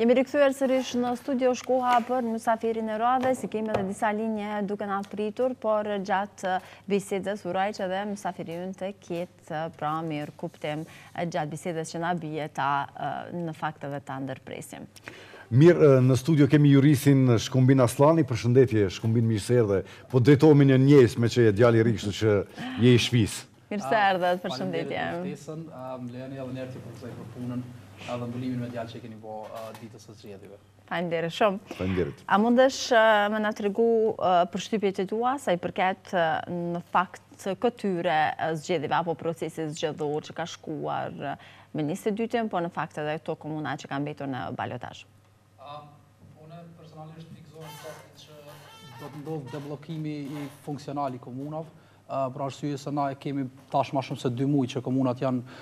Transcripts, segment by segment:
Jemi rikthyer sërish në studio shkoha për mysafirin e radhës, si kemi edhe disa linje duke na pritur, por gjatë bisedës uroj që edhe mysafiri ynë të ketë pra mirë kuptim gjatë bisedës që na bie ta në fakt edhe ta ndërpresim. Mirë, në studio kemi juristin Shkumbin Asllani, përshëndetje Shkumbin, mirë se erdhe. Po drejtohemi një njes me që je djali i ri, kështu që je i shtëpisë. Mirë se erdhët, përshëndetje. Lejani edhe njerë të përgëzoj për punën edhe mbullimin me djalë që keni bo ditës së zgjedhjeve. Faleminderit shumë. Faleminderit. A mundesh me na tregu përshtypjet e tua sa i përket në fakt këtyre zgjedhjeve apo procesit zgjedhor që ka shkuar me 22-ën, po në fakt edhe këto komuna që kanë mbetur në balotazh? Unë personalisht fiksohem faktin që do të ndodhë deblokimi i funksional i komunave, për arsye se na e kemi tash më shumë se 2 muaj që komunat janë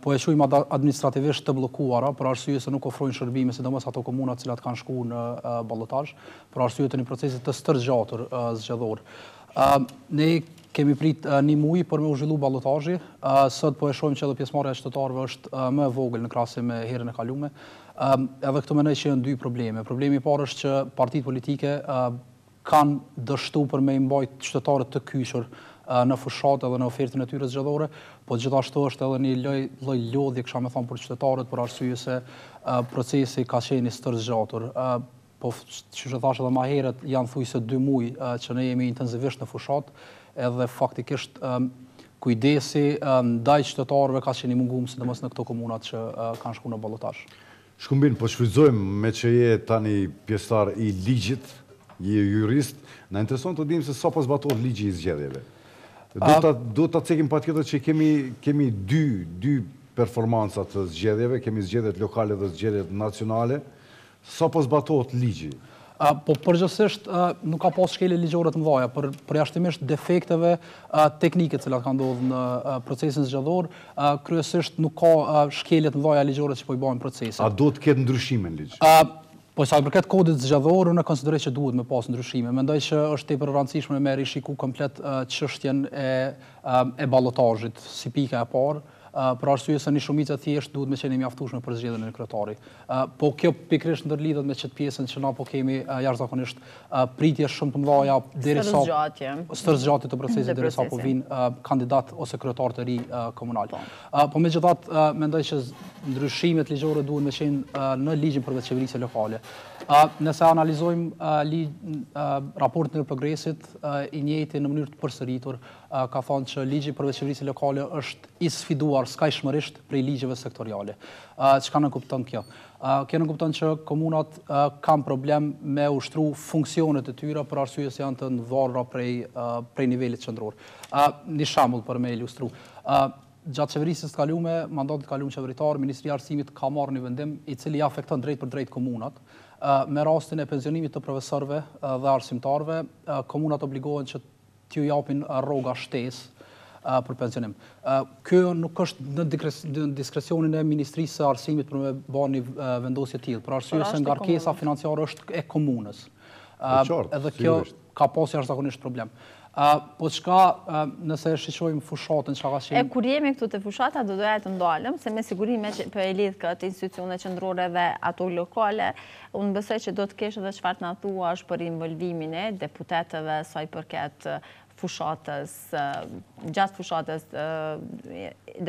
po e quajmë administrativisht të bllokuara, për arsye se nuk ofrojnë shërbime, sidomos ato komuna të cilat kanë shkuar në ballotazh, për arsye të një procesi të stërgjatur zgjedhor. Ne kemi prit 1 muaj për me u zhvillu ballotazhi, sot po e shohim që edhe pjesëmarrja e qytetarëve është më e vogël në krahasim me herën e kaluar. Edhe këtu mendoj që janë 2 probleme. Problemi i parë është që partitë politike kanë dështu për me i mbajt qytetarët të kyçur në fushat edhe në ofertën e tyre zgjedhore, po gjithashtu është edhe një lloj lodhje, kisha me thonë, për qytetarët, për arsye se procesi ka qenë i stërgjatur. Po që thash edhe më herët, janë thujse 2 muaj që ne jemi intensivisht në fushat, edhe faktikisht kujdesi ndaj qytetarëve ka qenë i munguar, sidomos në këto komunat që kanë shkuar në ballotazh. Shkumbin, po shfrytëzojmë me që je tani pjesëtar i ligjit, je jurist, na intereson të dimë se sa po zbatohet ligji i zgjedhjeve. Do ta cekim patjetër që kemi dy performanca të zgjedhjeve, kemi zgjedhjet lokale dhe zgjedhjet nacionale. Sa po zbatohet ligji? Po përgjithsisht nuk ka pas shkelje ligjore të mëdha, përjashtimisht defekteve teknike të cilat kanë ndodhur në procesin zgjedhor, kryesisht nuk ka shkelje të mëdha ligjore që po i bëjnë procesin. A do të ketë ndryshime në ligj? Po sa i përket kodit zgjedhor, unë konsideroj që duhet me pas ndryshime. Mendoj që është tepër e rëndësishme me rishiku komplet çështjen e ballotazhit si pika e parë, për arsye se një shumicë thjesht duhet me qenë mjaftueshme për zgjedhjen e kryetarit. Po kjo pikërisht ndërlidhet me çet pjesën që na po kemi jashtëzakonisht pritje shumë të mëdha derisa stërgjatë të procesit derisa po vinë kandidat ose kryetar të ri komunal. Po megjithatë mendoj që ndryshimet ligjore duhen me qenë në ligjin për veçqeverisje lokale. Nëse analizojmë raportin e progresit, i njëjti në mënyrë të përsëritur ka thënë që ligji për veçqeverisje lokale është i sfiduar skajshmërisht prej ligjeve sektoriale. Çka në kupton kjo? Kjo në kupton që komunat kanë problem me ushtru funksionet e tyre për arsye se janë të varura prej nivelit qendror. Një shembull për me ilustru. Gjatë qeverisjes të kaluame, mandatit të kaluar qeveritar, Ministria e Arsimit ka marrë një vendim i cili afekton drejt për drejt komunat. Me rastin e pensionimit të profesorëve dhe arsimtarëve, komunat obligohen që t'ju japin rroga shtesë për pensionim. Kjo nuk është në diskrecionin e Ministrisë së Arsimit për me bërë një vendosje të tillë, për arsye se ngarkesa financiare është e komunës. Edhe kjo ka pasur jashtëzakonisht problem. Po çka nëse shiqojmë fushatën çka ka qenë. Kur jemi këtu te fushata do doja të ndalem se me siguri me që po e lidh këtë institucione qendrore dhe ato lokale, unë besoj që do të kesh edhe çfarë na thuash për involvimin e deputetëve sa i përket fushatës, gjatë fushatës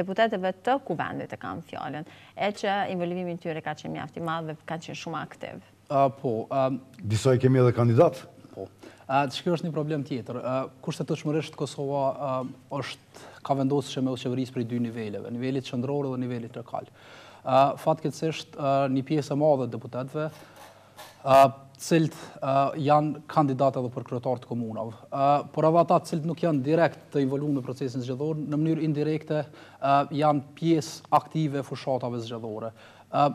deputetëve të kuvendit e kam fjalën, e që involvimi i tyre ka qenë mjaft i madh dhe kanë qenë shumë aktiv. Disa i kemi edhe kandidat? Po. Kjo është një problem tjetër. Kushtetshmërisht Kosova ka vendosur që me qeverisë prej 2 niveleve, nivelit qendror dhe nivelit lokal. Fatkeqësisht një pjesë e madhe e deputetëve cilët janë kandidatë edhe për kryetar të komunave. Por edhe ata cilët nuk janë direkt të involuar në procesin zgjedhor, në mënyrë indirekte janë pjesë aktive e fushatave zgjedhore.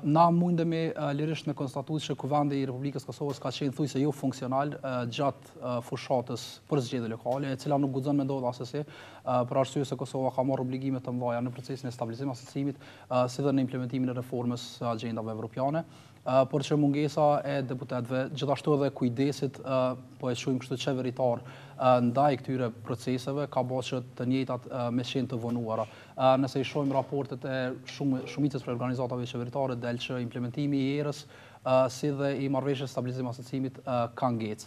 Na mundemi lirisht me konstatuar që Kuvendi i Republikës Kosovës ka qenë thujse jo funksional gjatë fushatës për zgjedhje lokale, e cila nuk guxon me ndodh asesi, për arsye se Kosova ka marrë obligime të mëdha në procesin e stabilizimit asesimit, si dhe në implementimin e reformës së agjendave evropiane, por që mungesa e deputetëve, gjithashtu edhe kujdesit, po e quajmë kështu qeveritar, ndaj këtyre proceseve, ka bërë që të njëjtat me qenë të vonuara. Nëse i shohim raportet e shumicës për organizatave qeveritare, del që implementimi i erës si dhe i marrëveshjes stabilizim asocimit ka ngecë.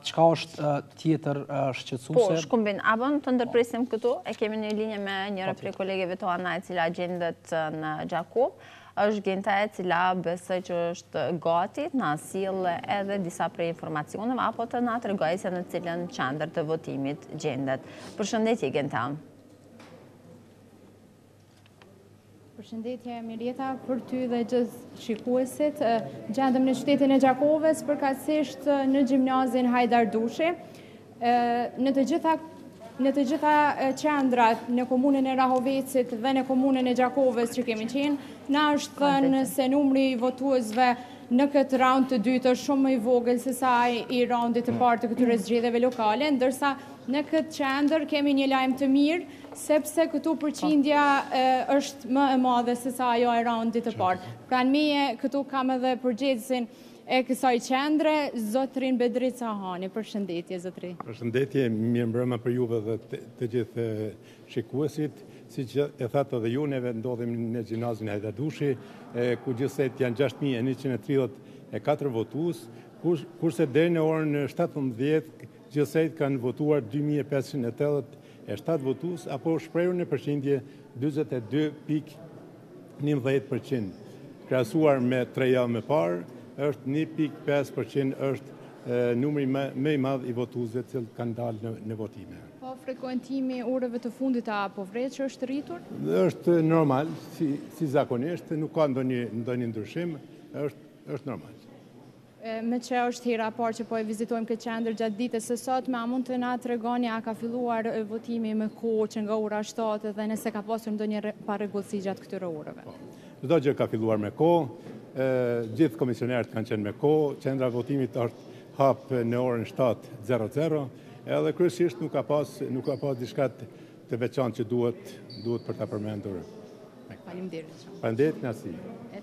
Çka është tjetër shqetësuese? Po, Shkumbin, a bën të ndërpresim këtu? E kemi një linje me njëra prej kolegeve tonë e cila gjendet në Gjakov. Është Genta e cila besoj që është gati na sjellë edhe disa prej informacioneve apo të na tregojë se në cilën qendër të votimit gjendet. Përshëndetje Genta. Përshëndetje Mirjeta, për ty dhe gjithë shikuesit. Gjendëm në qytetin e Gjakovës, përkatësisht në gjimnazin Hajdar Dushi. Në të gjitha qendrat në komunën e Rahovecit dhe në komunën e Gjakovës që kemi qenë, na është thënë se numri i votuesve në këtë raund të dytë është shumë më i vogël se sa i raundit të parë të këtyre zgjedhjeve lokale, ndërsa në këtë qendër kemi një lajm të mirë, sepse këtu përqindja është më e madhe se sa ajo e raundit të parë. Pranë meje këtu kam edhe përgjegjësin e kësaj qendre, zotrin Bedrica Hani. Përshëndetje, zotri. Përshëndetje, mirë mbrëma për juve dhe të gjithë shikuesit. Si që e thatë edhe ju, neve ndodhim në gjimnazin Hajdar Dushi, ku gjithsejt janë 6.134 votues, kurse deri në orën 17 gjithsejt kanë votuar 2.587 votues, apo shprehur në përqindje 22.11%. Krahasuar me 3 javë më parë, është 1.5% është numri më i madh i votuesve që kanë dalë në votime. Po frekuentimi orëve të fundit apo vret që është rritur? Është normal, si zakonisht, nuk ka ndonjë ndryshim, është normal. Me që është hera parë që po e vizitojmë këtë qendër gjatë ditës së sotme, a mund të na tregoni a ka filluar votimi me kohë që nga ora 7 dhe nëse ka pasur ndonjë parregullsi gjatë këtyre orëve? Çdo gjë ka filluar me kohë, gjithë komisionerët kanë qenë me kohë, qendra votimit është hapë në orën 7:00, edhe kryesisht nuk ka pas diçka të veçantë që duhet për ta përmendur. Faleminderit. Faleminderit, nasi.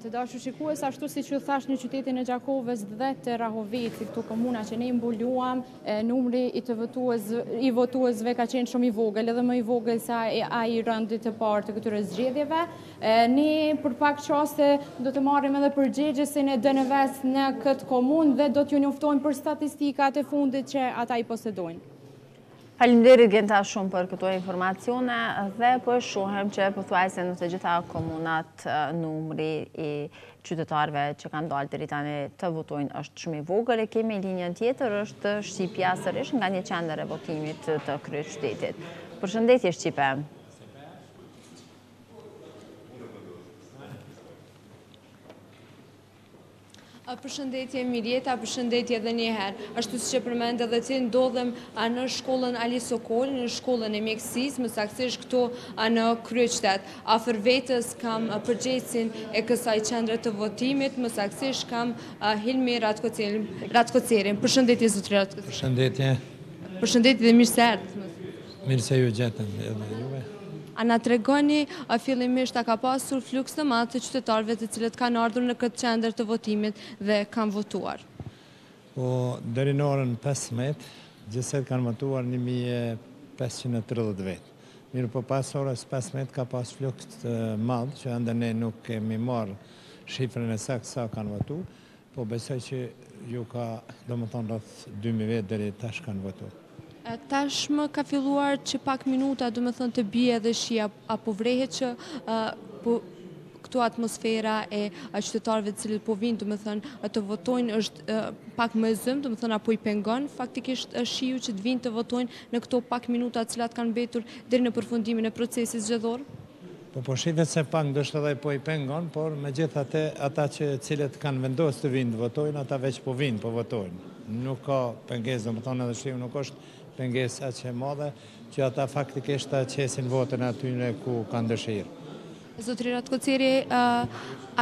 Të dashur shikues, ashtu si që thash në qytetin e Gjakovës dhe të Rahovecit, këtu komuna që ne mbuluam, numri i votuesve ka qenë shumë i vogël, edhe më i vogël sa ai rëndit të parë të këtyre zgjedhjeve. Ne për pak qaste do të marrim edhe përgjigjesin e DNV-s në këtë komunë dhe do t'ju njoftojmë për statistikat e fundit që ata i posedojnë. Faleminderit Genta shumë për këto informacione dhe po shohem që pothuajse në të gjitha komunat numri i qytetarëve që kanë dalë deri tani të votojnë është shumë i vogël. E kemi linjën tjetër, është Shqipja sërish nga një qendër e votimit të kryeqytetit. Përshëndetje Shqipe. Përshëndetje Mirjeta, përshëndetje edhe njëherë. Ashtu si që përmendë edhe ti ndodhem në shkollën Ali Sokol, në shkollën e mjekësisë, më saktësisht këtu në kryeqytet. Afër vetës kam përgjegjësin e kësaj qendre të votimit, më saktësisht kam Hilmi Ratkocerin. Përshëndetje zotri Ratkocerin. Përshëndetje. Përshëndetje dhe mirë se erdhët. Mirë se ju gjetën edhe juve. A na tregoni fillimisht a ka pasur fluks të madh të qytetarëve të cilët kanë ardhur në këtë qendër të votimit dhe kanë votuar? Po, deri në orën 15, gjithsej kanë votuar 1530 vetë. Mirë po pas orës 15 ka pas fluks të madh, që ende ne nuk kemi marrë shifrën e saktë sa kanë votu, po besoj që ju ka, domethënë rreth 2000 vetë deri tash kanë votuar. Tashmë ka filluar që pak minuta, do me thënë të bie dhe shia, apo vrehet që këtu atmosfera e qytetarëve të cilët po vinë, do me thënë të votojnë është pak më zëm, do me thënë apo i pengon, faktikisht shiu që të vinë të votojnë në këto pak minuta cilat kanë mbetur deri në përfundimin e procesit zgjedhor? Po shihet se pak ndoshta edhe po i pengon, por megjithatë ata që cilët kanë vendosur të vinë të votojnë, ata veç po vinë, po votojnë. Nuk ka pengesë, do me thënë edhe shiu nuk është pengesë aq e madhe që ata faktikisht ta qesin votën aty ku kanë dëshirë. Zotri Ratkoceri, a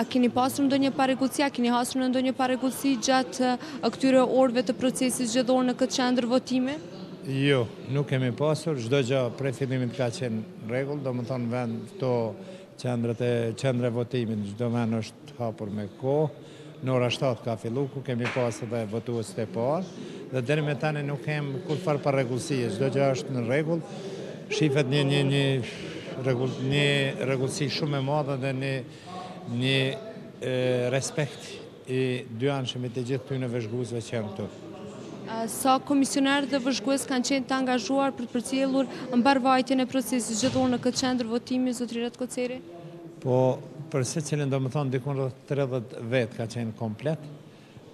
keni pasur ndonjë parregullsi, a keni hasur në ndonjë parregullsi gjatë këtyre orëve të procesit zgjedhor në këtë qendër votime? Jo, nuk kemi pasur, çdo gjë prej fillimit ka qenë rregull, domethënë vend këto qendra votimit, çdo vend është hapur me kohë. Në ora 7 ka fillu, ku kemi pasur edhe votuesit e parë. dhe deri me tani nuk kem kur farë për rregullësie, çdo gjë është në rregull, shifet një rregullësi shumë e madhe dhe një respekt i dyanshëm të gjithë këtyre vëzhguesve që janë këtu. Sa komisionerë dhe vëzhgues kanë qenë të angazhuar për të përcjellur mbarvajtjen e procesit zgjedhor në këtë qendër votimi, zotëri Koceri? Po, për secilin do më thonë dikun rreth 30 vetë ka qenë komplet,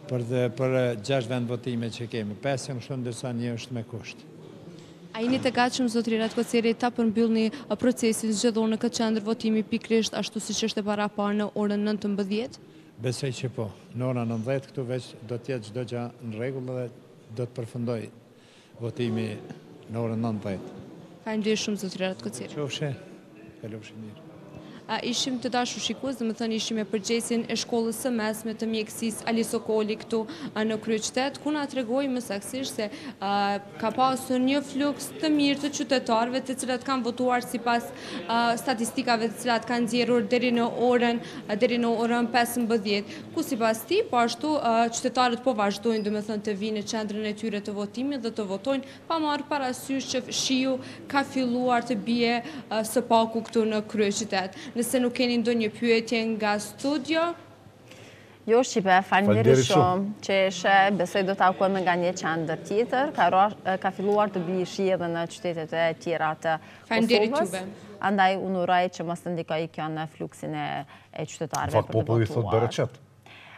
për 6 vend votime që kemi. 5 janë kështu ndërsa një është me kusht. A jeni të gatshëm, zotëri Koceri, ta përmbyllni procesin zgjedhor në këtë qendër votimi pikërisht ashtu siç është e paraparë në orën 19? Besoj që po. Në orën 19 këtu veç do të jetë çdo gjë në rregull dhe do të përfundoj votimi në orën 19. Faleminderit shumë, zotëri Koceri. Qofshe, kalofshi mirë. Ishim të dashur shikues, dhe më thënë ishim e përgjegjësin e shkollës së mesme të mjekësisë Ali Sokoli këtu në kryeqytet, ku na tregoi më saktësisht se ka pasur një fluks të mirë të qytetarëve të cilët kanë votuar sipas statistikave të cilat kanë nxjerrur deri në orën 15, ku sipas tij po ashtu qytetarët po vazhdojnë domethënë të vinë në qendrën e tyre të votimit dhe të votojnë pa marrë parasysh që shiu ka filluar të bie së paku këtu në kryeqytet. Nëse nuk keni ndonjë pyetje nga studio. Jo, Shqipe, faleminderit shumë që ishe, besoj do të takojmë nga një qendër tjetër, ka filluar të bie shi edhe në qytetet e tjera të Kosovës. Andaj unë uroj që mos të ndikoj kjo në fluksin e qytetarëve për të votuar. Fakt populli thot bereqet.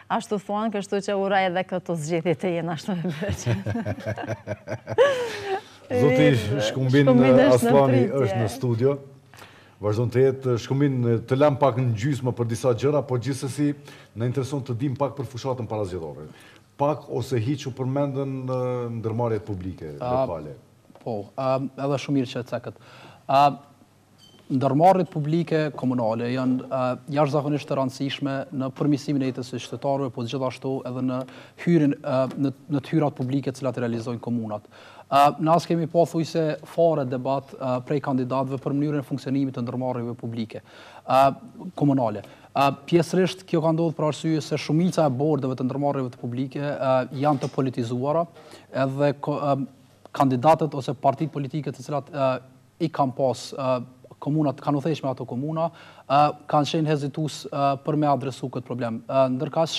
Ashtu thonë, kështu që uroj edhe këto zgjedhje të jenë ashtu me bereqet. Zoti Shkumbin Asllani është në studio. Vazhdon të jetë Shkumbin të lëm pak në gjysmë për disa gjëra, por gjithsesi na intereson të dim pak për fushatën parazgjedhore. Pak ose hiç u përmendën ndërmarrjet publike lokale. Po, edhe shumë mirë që e cekët. Ndërmarrjet publike komunale janë jashtëzakonisht të rëndësishme në përmirësimin e jetës së qytetarëve, po gjithashtu edhe në hyrjen në të hyrat publike të cilat realizojnë komunat. Ne as kemi pothuajse fare debat prej kandidatëve për mënyrën e funksionimit të ndërmarrjeve publike komunale. Pjesërisht kjo ka ndodhur për arsye se shumica e bordeve të ndërmarrjeve të publike janë të politizuara, edhe kandidatët ose partitë politike të cilat i kanë pas komunat, kanë u theshme ato komuna, kanë qenë hezitues për me adresu këtë problem. Ndërkaq,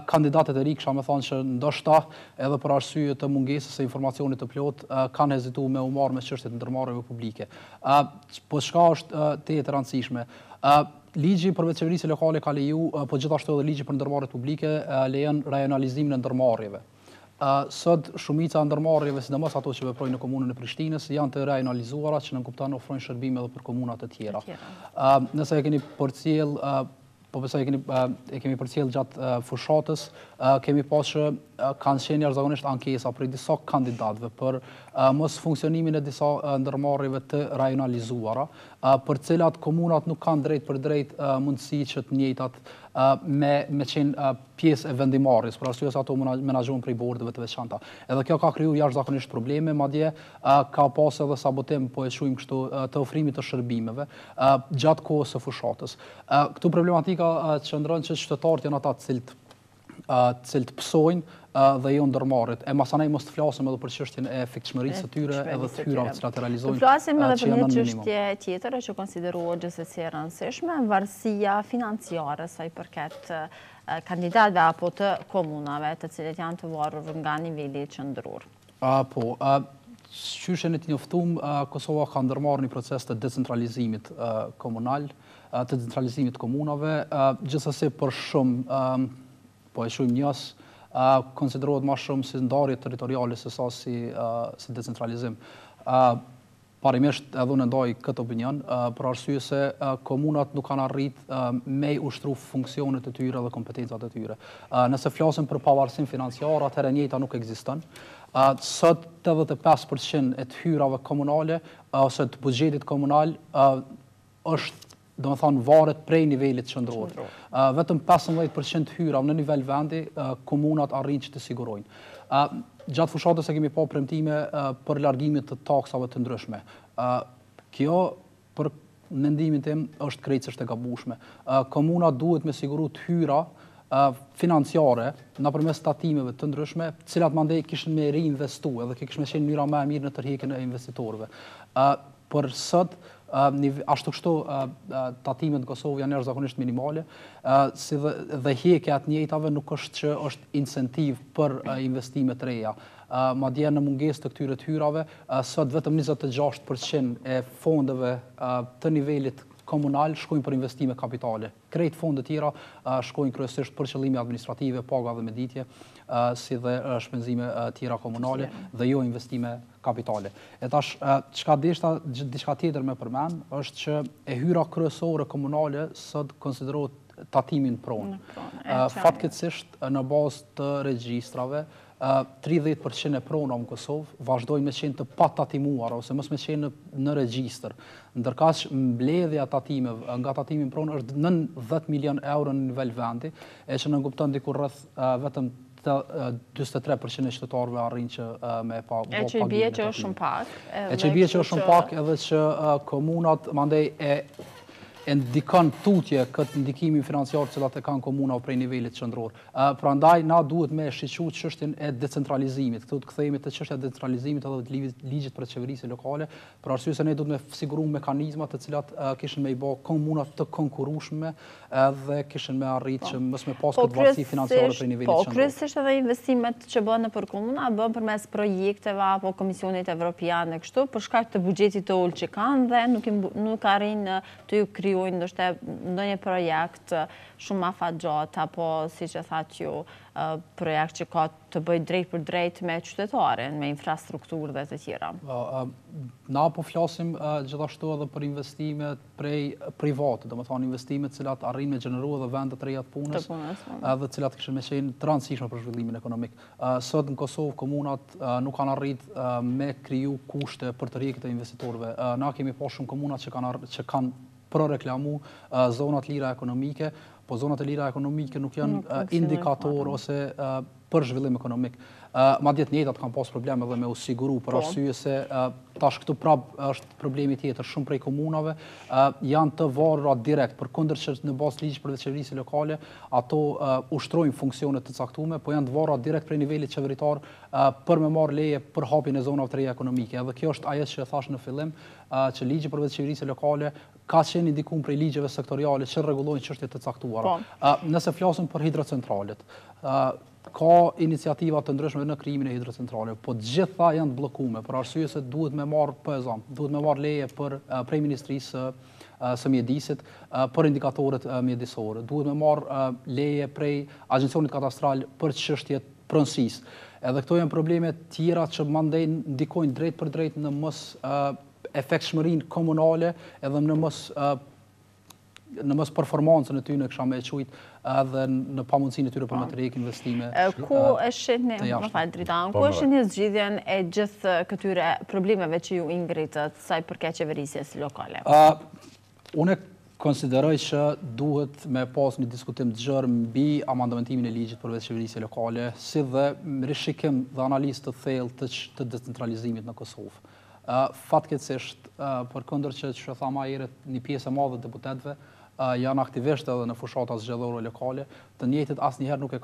kandidatët e ri kisha me thonë që ndoshta edhe për arsye të mungesës së informacionit të plot, kanë hezituar me u marrë me çështjet e ndërmarrjeve publike. Po çka është të jetë e rëndësishme? Ligji për veçëverinë lokale ka leju, po gjithashtu edhe ligji për ndërmarrjet publike lejon rajonalizimin e ndërmarrjeve. Sot shumica e ndërmarrjeve, sidomos ato që veprojnë në komunën e Prishtinës, janë të rajonalizuara që nënkupton ofrojnë shërbime edhe për komunat të tjera. Nëse e keni përcjell, po besoj e kemi përcjell gjatë fushatës, kemi pas që kanë qenë jashtëzakonisht ankesa prej disa kandidatëve për mos funksionimin e disa ndërmarrjeve të rajonalizuara, për cilat komunat nuk kanë drejt për drejt mundësi që të njëjtat me qenë pjesë e vendimarrjes, për arsye se ato menaxhohen prej bordeve të veçanta. Edhe kjo ka krijuar jashtëzakonisht probleme, madje ka pas edhe sabotim, po e quajmë kështu, të ofrimit të shërbimeve gjatë kohës së fushatës. Këtu problematika qëndron që qytetarët janë ata të cilët psojnë dhe jo ndërmarrjet. E masanej mos të flasim edhe për çështjen e efektshmërisë së tyre edhe të hyrave që ata realizojnë. Të flasim edhe për një çështje tjetër që konsiderohet gjithsesi e rëndësishme, varësia financiare sa i përket kandidatëve apo të komunave, të cilët janë të varur nga niveli qendror. Po, qysh e ne të njoftum, Kosova ka ndërmarrë një proces të decentralizimit komunal, të decentralizimit komunave, gjithsesi për shumë, po e shohim njës, konsiderohet ma shumë si ndarje territoriale se sa si decentralizim. Parimisht edhe unë ndaj këtë opinion, për arsye se komunat nuk kanë arrit me ushtru funksionet e tyre dhe kompetencat e tyre. Nëse flasim për pavarësim financiar, atëherë e njëjta nuk ekziston. Sot 85% e të hyrave komunale ose të buxhetit komunal është, do të thonë, varet prej nivelit qendror. Vetëm 15% hyra në nivel vendi komunat arrin që të sigurojnë. Gjatë fushatës e kemi pa premtime për largimit të taksave të ndryshme. Kjo, për mendimin tim, është krejtësisht e gabueshme. Komunat duhet me siguru të hyra financiare nëpërmes tatimeve të ndryshme, cilat mandej kishin me reinvestu edhe kjo kishin me qenë mënyra më e mirë në tërheqjen e investitorëve. Për sot, ashtu kështu tatimet në Kosovë janë jashtëzakonisht minimale, si dhe hjekja e të njëjtave nuk është që është incentiv për investime të reja. Madje në mungesë të këtyre të hyrave, sot vetëm 26% e fondeve të nivelit komunal shkojnë për investime kapitale. Krejt fondet tjera shkojnë kryesisht për qëllime administrative, paga dhe meditje, si dhe shpenzime tjera komunale dhe jo investime kapitale. E tash, çka deshta diçka tjetër me përmend, është që e hyra kryesore komunale sot konsiderohet tatimin pronë. Fatkeqësisht në bazë të regjistrave 30% e prona në Kosovë vazhdojnë me qenë të patatimuara ose mos me qenë në regjistër. Ndërkaq mbledhja tatimeve nga tatimi pronë është nën 10 milion euro në nivel vendi, e që nënkupton diku rreth vetëm 43% e qytetarëve arrin që me pa e që i bie që është shumë pak. E që i bie që është shumë pak edhe që komunat mandej e ndikon tutje këtë ndikimin financiar që e kanë komuna prej nivelit qendror. Prandaj na duhet me shiqu çështjen e decentralizimit. Këtu të kthehemi te çështja e decentralizimit edhe të ligjit për qeverisje lokale, për arsye se ne duhet me siguru mekanizma të cilat kishin me i bë komunat të konkurrueshme edhe kishin me arrit që mos me pas këtë varësi financiare prej nivelit qendror. Po kryesisht edhe investimet që bëhen nëpër komuna bëhen përmes projekteve apo komisionit evropian e kështu, për shkak të buxhetit të ulë që kanë dhe nuk arrin të ju kryojnë ndoshta ndonjë projekt shumë afatgjat apo siç e thatë ju projekt që ka të bëjë drejt për drejt me qytetarin, me infrastrukturë dhe të tjera. Na po flasim gjithashtu edhe për investime prej private, domethënë investime të cilat arrin me gjeneru edhe vende të reja të punës, edhe të cilat kishin me qenë të rëndësishme për zhvillimin ekonomik. Sot në Kosovë komunat nuk kanë arrit me kriju kushte për të rrjedhjet e investitorëve. Na kemi pas shumë komuna që kanë proreklamu zonat lira ekonomike, po zonat e lira ekonomike nuk janë indikator ose për zhvillim ekonomik. Madje të njëjtat kanë pas probleme edhe me u siguru për arsye se tash këtu prap është problemi tjetër. Shumë prej komunave janë të varura direkt, përkundër që në bazë ligjit për qeverisje lokale ato ushtrojnë funksione të caktuara, po janë të varura direkt prej nivelit qeveritar për me marrë leje për hapjen e zonave të reja ekonomike. Edhe kjo është ajo që e thash në fillim, që ligji për qeverisje lokale ka qenë indikuar prej ligjeve sektoriale që rregullojnë çështje të caktuara. Nëse flasim për hidrocentralet, ka iniciativa të ndryshme në krijimin e hidrocentrale, po të gjitha janë të bllokuar për arsye se duhet me marr leje prej Ministrisë së Mjedisit për indikatorët mjedisore. Duhet me marr leje prej Agjencionit Katastral për çështjet pronësisë. Edhe këto janë probleme tjera që mandej ndikojnë drejt për drejt në mos efektshmërinë komunale edhe në mos performancën e tyre kisha me quajt edhe në pamundësinë e tyre për me të rrjedh investime. Ku e shihni, më fal Dritan, ku e shihni zgjidhjen e gjithë këtyre problemeve që ju ngritët sa i përket qeverisjes lokale? Unë konsideroj që duhet me pas një diskutim të gjerë mbi amandamentimin e ligjit për qeverisje lokale, si dhe rishikim dhe analizë të thellë të decentralizimit në Kosovë. Fatkeqësisht, përkundër që tha më herët, një pjesë e madhe të deputetëve janë aktivisht edhe në fushata zgjedhore lokale, të njëjtët asnjëherë nuk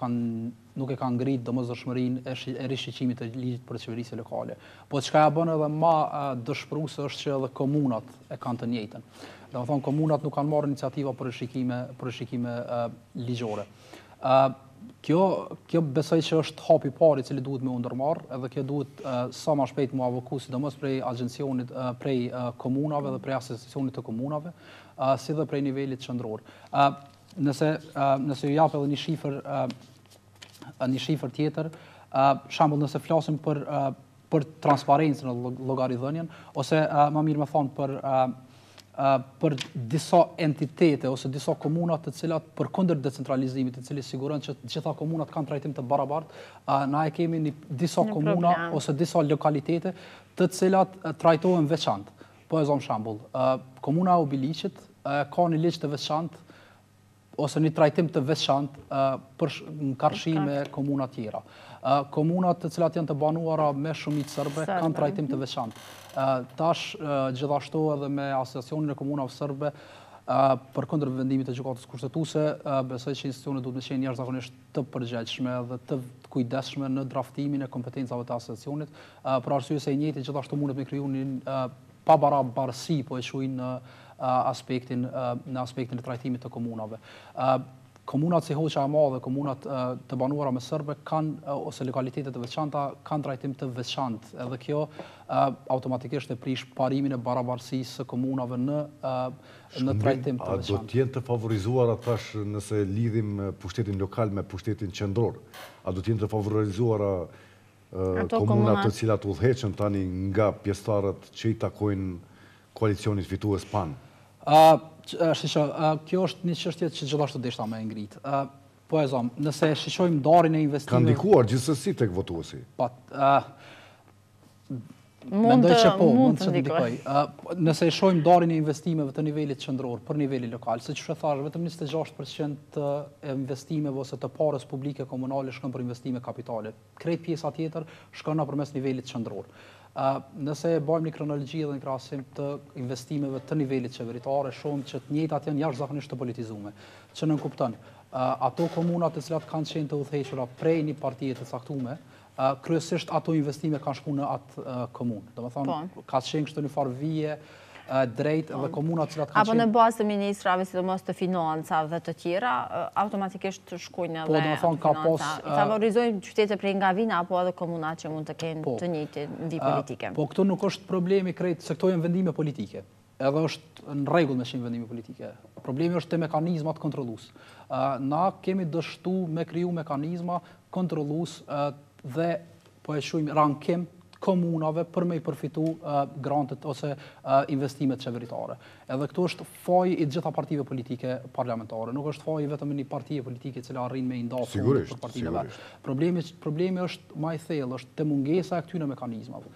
e kanë ngrit domosdoshmërinë e rishiqimit të ligjit për qeverisje lokale. Po çka ja bën edhe më dëshpëruese është që edhe komunat e kanë të njëjtën. Domethënë komunat nuk kanë marrë iniciativa për rishikime ligjore. Kjo besoj që është hapi i parë i cili duhet me u ndërmarr, edhe kjo duhet sa më shpejt mu avoku, sidomos prej agjencionit, prej komunave dhe prej asociacionit të komunave, si dhe prej nivelit qendror. Nëse ju jap edhe një shifër tjetër, shembull nëse flasim për transparencën në llogaridhënien, ose më mirë me thonë për disa entitete ose disa komunat të cilat përkundër decentralizimit, i cili siguron që gjitha komunat kanë trajtim të barabartë, na e kemi disa komuna ose disa lokalitete të cilat trajtohen veçantë. Po e zom shembull, komuna e Obiliqit ka një ligj të veçantë ose një trajtim të veçantë për nkarshi me komuna tjera. Komunat të cilat janë të banuara me shumicë serbe kanë trajtim të veçantë. Tash gjithashtu edhe me asociacionin e komunave serbe Për kundër vendimit të gjykatës kushtetuese, besoj që institucionet duhet të qenë jashtëzakonisht të përgjegjshme dhe të kujdesshme në draftimin e kompetencave të asociacionit, për arsye se e njëjti gjithashtu mundet me kriju një pabarabarësi, po e quajnë në aspektin e trajtimit të komunave. Komunat si Hoqa e Madhe, komunat të banuara me serbe ose lokalitetet të veçanta kanë trajtim të veçantë, edhe kjo automatikisht e prish parimin e barabarësisë së komunave në trajtim të veçantë. A do t'jenë të favorizuara tash nëse lidhim pushtetin lokal me pushtetin qendror? A do t'jenë të favorizuara komunat të cilat udhëheqën tani nga pjesëtarët që i takojnë koalicionit fitues PAN? Kjo është një çështje që gjithashtu deshta me ngrit. Po e zom, nëse shiqojmë ndarjen e investimeve... Ka ndikuar gjithsesi tek votuesi? Mund të ndikoj. Nëse shohim ndarjen e investimeve të nivelit qendror për nivelin lokal, siç e thash, vetëm 26% të investimeve ose të parës publike komunale shkon për investime kapitale. Krejt pjesa tjetër shkon nëpërmes nivelit qendror. Nëse bëjmë një kronologji dhe një krahasim të investimeve të nivelit qeveritar, shohim që të njëjtat janë jashtëzakonisht të politizuar. Që nënkupton, ato komunat të cilat kanë qenë të udhëhequra prej një partie të caktuar, kryesisht ato investime kanë shkuar në atë komunë. Domethënë, ka qenë kështu një farë vije drejt dhe komunat cilat kanë qenë... Apo në bazë të ministrave, sidomos të financave dhe të tjera, automatikisht të shkojnë edhe financa. I favorizojnë qytete prej nga vina, apo edhe komunat që mund të kenë të njëjtë vi politike. Po këtu nuk është problemi krejt, se këto janë vendime politike. Edhe është në rregull me qenë vendime politike. Problemi është te mekanizmat kontrollues. Na kemi dështu me kriju mekanizma kontrollues dhe po e quajmë rankim komunave për me i përfitu grantet ose investimet qeveritare. Edhe këtu është faji i gjitha partive politike parlamentare. Nuk është faji vetëm një partije politike cila arrin me i nda fondit për partinë e vetë. Problemi është më i thellë, është te mungesa e këtyre mekanizmave.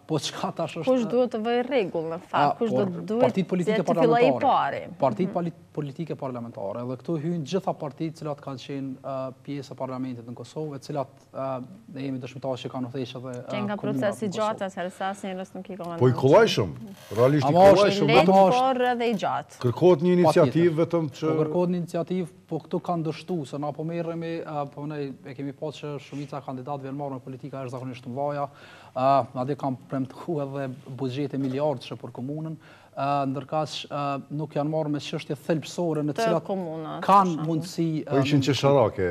Po çka tash është... Kush duhet të vëj rregull në fakt? Kush duhet të fillojë pari? Partitë politike parlamentare. Edhe këtu hyjnë gjitha partitë cilat kanë qenë pjesë e parlamentit në Kosovë, cilat ne jemi dëshmitarë që kanë udhëheqë edhe që nga procesi gjatë asherë asnjërs nuk i komenton. Po i kollajshëm, realisht i kollajshëm, vetëm edhe i gjatë. Kërkohet një iniciativë vetëm që... Po kërkohet një iniciativë, po këtu kanë dështu, se na po merremi, po ne e kemi pasur që shumica kandidatëve janë marrë me politika jashtëzakonisht të mëdha, madje kanë premtuar edhe buxhete miliardësh për komunën, ndërkaq nuk janë marrë me çështje thelbësore në të cilat kanë mundësi... Po ishin qesharake,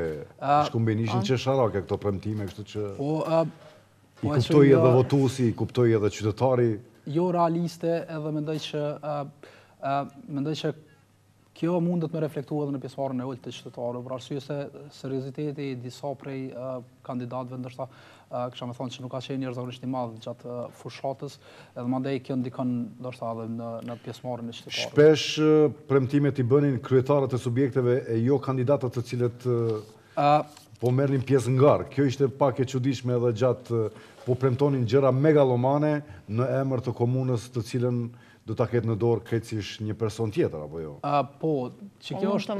Shkumbin, ishin qesharake këto premtime, kështu që... I kuptoi edhe votuesi, i kuptoi edhe qytetari. Jo realiste, edhe mendoj që kjo mundet me reflektu edhe në pjesëmarrjen e ulët të qytetarëve, për arsye se serioziteti i disa prej kandidatëve ndoshta kisha më thonë që nuk ka qenë jashtëzakonisht i madh gjatë fushatës, edhe mandej kjo ndikon ndoshta edhe në pjesëmarrjen e qytetarëve. Shpesh premtimet i bënin kryetarët e subjekteve e jo kandidatët të cilët po merrnin pjesë në garë. Kjo ishte pak e çuditshme edhe gjatë po premtonin gjëra megalomane në emër të komunës të cilën do ta ketë në dorë krejtësisht një person tjetër, apo jo? Po, që kjo është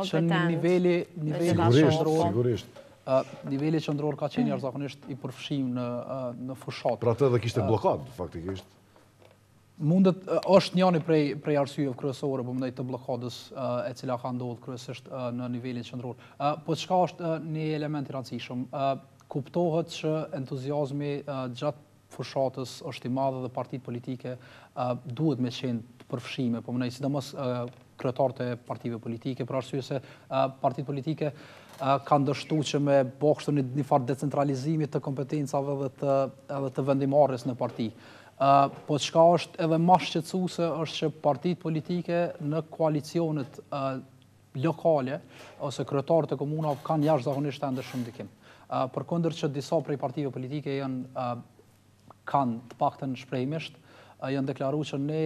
që niveli sigurisht. Niveli qendror ka qenë jashtëzakonisht i përfshim në fushat. Pra atë edhe kishte bllokad, faktikisht. Mundet, është njëri prej arsyeve kryesore, po mendoj të bllokadës e cila ka ndodhur kryesisht në nivelin qendror. Po çka është një element i rëndësishëm? Kuptohet që entuziazmi gjatë fushatës është i madh dhe partitë politike duhet me qenë të përfshime, po mendoj sidomos kryetarët e partive politike, për arsye se partitë politike kanë dështuar që me bëkshtë një farë decentralizimi të kompetencave edhe të vendimarrjes në parti. Po çka është edhe më shqetësuese është që partitë politike në koalicionet lokale ose kryetarët e komunave kanë jashtëzakonisht ende shumë ndikim. Përkundër që disa prej partive politike kanë të paktën shprehimisht, janë deklaruar që ne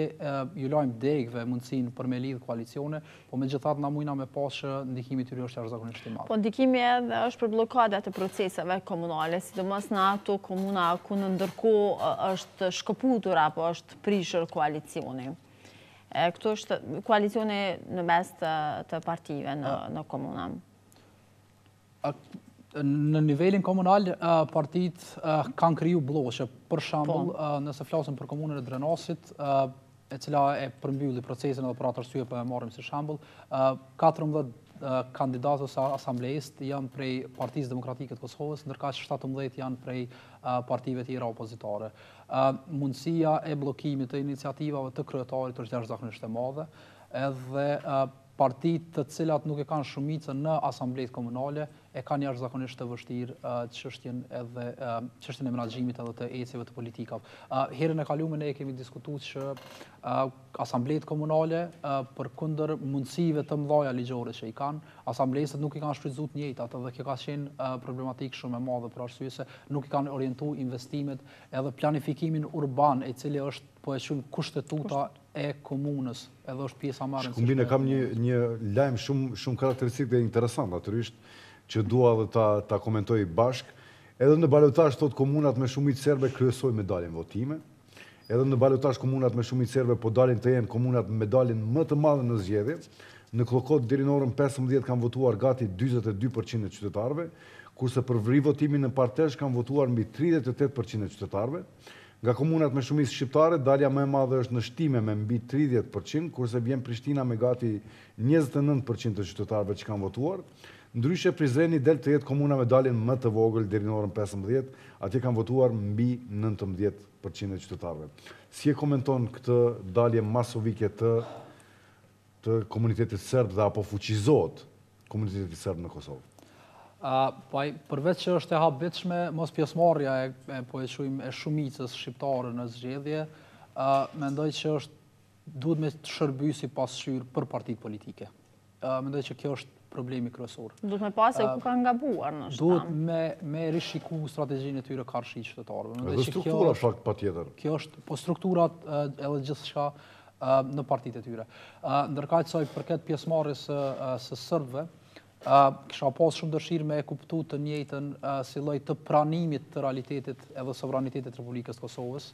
ju lajmë degëve mundësinë për me lidh koalicione, po megjithatë na mujna me pas që ndikimi i tyre është jashtëzakonisht i madh. Po ndikimi edhe është për bllokadat e proceseve komunale, sidomos në ato komuna ku ndërkohë është shkëputur apo është prishur koalicioni. Këtu është koalicioni në mes të partive në komuna. Në nivelin komunal, partitë kanë kriju bloqe. Për shembull, nëse flasim për komunën e Drenasit, e cila e përmbylli procesin edhe për atë arsye po e marrim si shembull, 14 kandidatë ose asamblejist janë prej Partisë Demokratike të Kosovës, ndërkaq 17 janë prej partive tjera opozitare. Mundësia e bllokimit të iniciativave të kryetarit është jashtëzakonisht e madhe, edhe partitë të cilat nuk e kanë shumicën në asamblejtë komunale e kanë jashtëzakonisht të vështirë çështjen e menaxhimit edhe të ecjeve të politikave. Herën e kaluar ne kemi diskutuar që asamblejtë komunale përkundër mundësive të mëdha ligjore që i kanë, asamblejësit nuk i kanë shfrytzuar të njëjtat edhe kjo ka qenë problematikë shumë e madhe për arsye se nuk i kanë orientuar investimet edhe planifikimin urban e cili është po e quajmë kushtetuta e komunës, edhe është pjesa marrë. Shkumbin, kam një lajm shumë karakteristik dhe interesant natyrisht, që dua edhe ta komentoj bashk. Edhe në balotazh thot komunat me shumicë serbe kryesoj me daljen votime. Edhe në balotazh komunat me shumicë serbe po dalin të jenë komunat me daljen më të madhe në zgjedhje. Në Klokot deri në orën 15 kanë votuar gati 42% e qytetarëve, kurse për rivotimin në Partesh kanë votuar mbi 38% e qytetarëve. Nga komunat me shumicë shqiptare, dalja më e madhe është në Shtime me mbi 30%, kurse vjen Prishtina me gati 29% të qytetarëve që kanë votuar. Ndryshe Prizreni del të jetë komuna me daljen më të vogël deri në orën 15, atje kanë votuar mbi 19% e qytetarëve. Si e komenton këtë dalje masovike të komunitetit serb dhe apo fuqizohet komuniteti serb në Kosovë? Përveç që është e habitshme, mos pjesëmarrja po e quajmë e shumicës shqiptare në zgjedhje, mendoj që duhet me shërbyer si pasqyrë për partitë politike. Mendoj që kjo është problemi kryesor. Duhet me pasë ku kanë gabuar në shtanë. Duhet me rishiku strategjinë e tyre karshi qytetarëve. Edhe struktura fakt patjetër. Kjo është po strukturat edhe gjithçka në partitë e tyre. Ndërkaq sa i përket pjesëmarrjes së serbëve, kisha pas shumë dëshirë me e kuptu të njëjtën si lloj të pranimit të realitetit edhe sovranitetit të Republikës të Kosovës.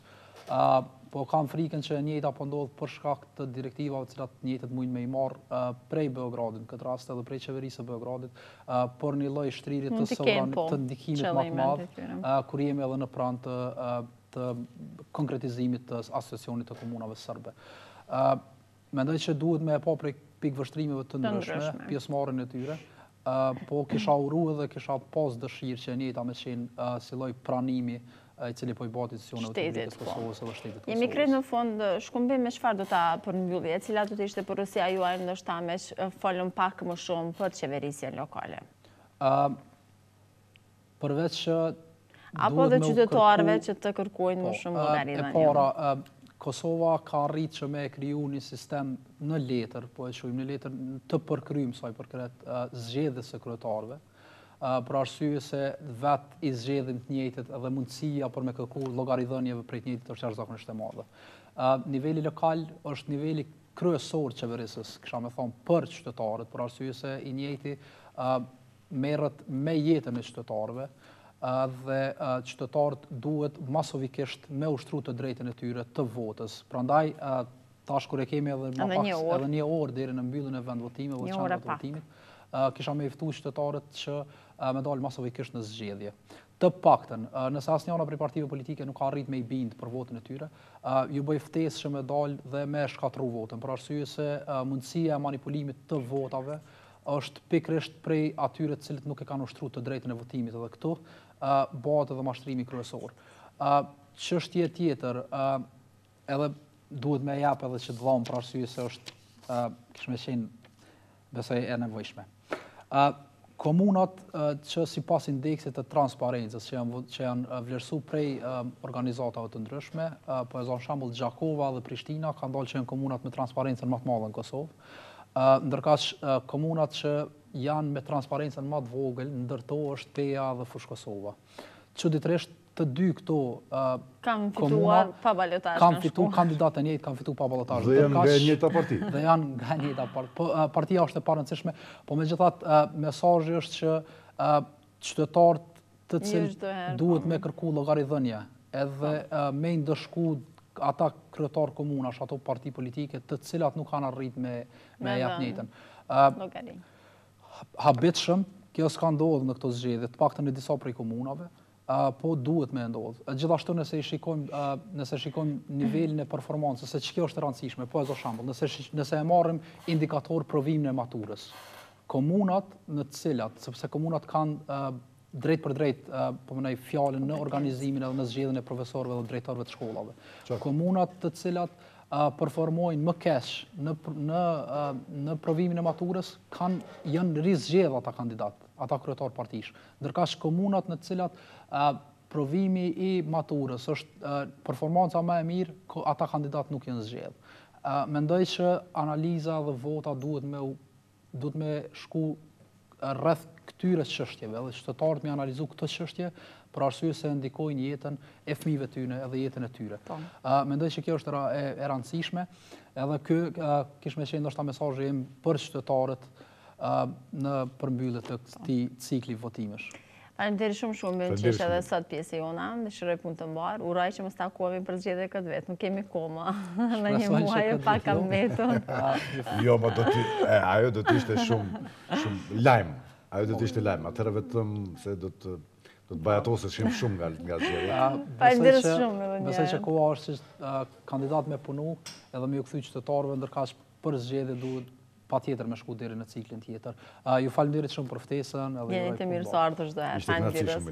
Po kam frikën që e njëjta po ndodh për shkak të direktivave të cilat njëjtët mundin me i marrë prej Beogradit, në këtë rast edhe prej qeverisë së Beogradit, për një lloj shtrirje të ndikimit më të madh, kur jemi edhe në pranë të konkretizimit të asociacionit të komunave serbe. Mendoj që duhet me e pa prej pikëvështrimeve të ndryshme, pjesëmarrjen e tyre, po kisha uru edhe kisha pas dëshirë që njëjta me qenë si lloj pranimi i cili po i bëhet institucioneve të Republikës së Kosovës edhe shtetit të Kosovës. Jemi krejt në fund, Shkumbin, me çfarë do ta përmbyllje? E cila do të ishte porosia juaj ndoshta me folëm pak më shumë për qeverisjen lokale? Përveç që apo dhe qytetarëve që të kërkojnë më shumë llogaridhënie. Kosova ka arritë që me e kriju një sistem në letër, po e quajmë në letër të përkrymë sa i përket zgjedhjes së kryetarëve, për arsye se vetë i zgjedhin të njëjtët edhe mundësia për me kërku llogaridhënieve prej të njëjtit është jashtëzakonisht e madhe. Niveli lokal është niveli kryesor qeverisës, kisha me thonë, për qytetarët, për arsye se i njëjti merret me jetën e qytetarëve, dhe qytetarët duhet masovikisht me ushtru të drejtën e tyre të votës. Prandaj, tash kur e kemi edhe një orë deri në mbylljen e vendvotimeve, qendrat e votimit, kisha me ftuar qytetarët që me dalë masovikisht në zgjedhje. Të paktën, nëse asnjëna prej partive politike nuk ka arrit me i bind për votën e tyre, ju bëj ftesë që me dalë dhe me shkatërru votën, për arsye se mundësia e manipulimit të votave është pikërisht prej atyre të cilët nuk e kanë ushtruar të drejtën e votimit, edhe këtu bëhet edhe mashtrimi kryesor. Çështje tjetër, edhe duhet me jap edhe që të dhom për arsye se është kishme qenë besoj e nevojshme. Komunat që sipas indeksit të transparencës që janë vlerësuar prej organizatave të ndryshme, po e zon shembull Gjakova dhe Prishtina kanë dalë që janë komunat me transparencën më të madhe në Kosovë. Ndërkaq komunat që janë me transparencën më të vogël, ndërto është Peja dhe Fush Kosova. Çuditërisht të dy këto kanë fituar pa balotazh. Kanë fituar kandidatë të njëjtë, kanë fituar pa balotazh. Dhe janë nga e njëjta parti. Dhe janë nga e njëjta parti. Partia është e parëndësishme, po megjithatë mesazhi është që qytetarët të cilët duhet me kërku llogaridhënie, edhe me ndëshku ata kryetar komunash, ato parti politike të cilat nuk kanë arrit me jap njëjtën. Habitshëm, kjo s'ka ndodhur në këto zgjedhje, të paktën në disa prej komunave. po duhet me ndodhë. Gjithashtu nëse shikojmë nivelin e performancës, se që kjo është e rëndësishme, po e do shembull, nëse e marrim indikator provimin e maturës, komunat në të cilat, sepse komunat kanë drejt për drejt, po mënej fjalën në organizimin edhe në zgjedhjen e profesorëve dhe drejtorëve të shkollave. Komunat të cilat performojnë më keq në provimin e maturës janë rizgjedh ata kandidat, ata kryetar partish. Ndërkaq komunat në të cilat provimi i maturës është performanca më e mirë, ata kandidat nuk janë zgjedh. Mendoj që analiza dhe vota duhet me shku rreth këtyre çështjeve, dhe qytetarët me analizu këtë çështje për arsye se ndikojnë jetën e fëmijëve tyre edhe jetën e tyre. Mendoj që kjo është e rëndësishme, edhe kish me qenë ndoshta mesazhi im për qytetarët në përmbyllje të këtij cikli votimesh. Faleminderit shumë që ishte edhe sot pjesë jona, dëshiroj punë të mbar. Uroj që mos takohemi për zgjedhje këtë vit, nuk kemi kohë. Në një muaj e pak kam mbetur. Jo, ma ajo do të ishte shumë lajm. Ajo do të ishte lajm. Atëherë vetëm se do të bajatose shumë nga zgjedhja. Faleminderit shumë edhe një. Besoj që koha është që kandidat me punu edhe me u kthy qytetarëve, ndërkaq për zgjedhje duhet patjetër me shku deri në ciklin tjetër. Ju faleminderit shumë për ftesën. Jeni të mirë se ardhur çdo herë. Ishte kënaqësi shumë.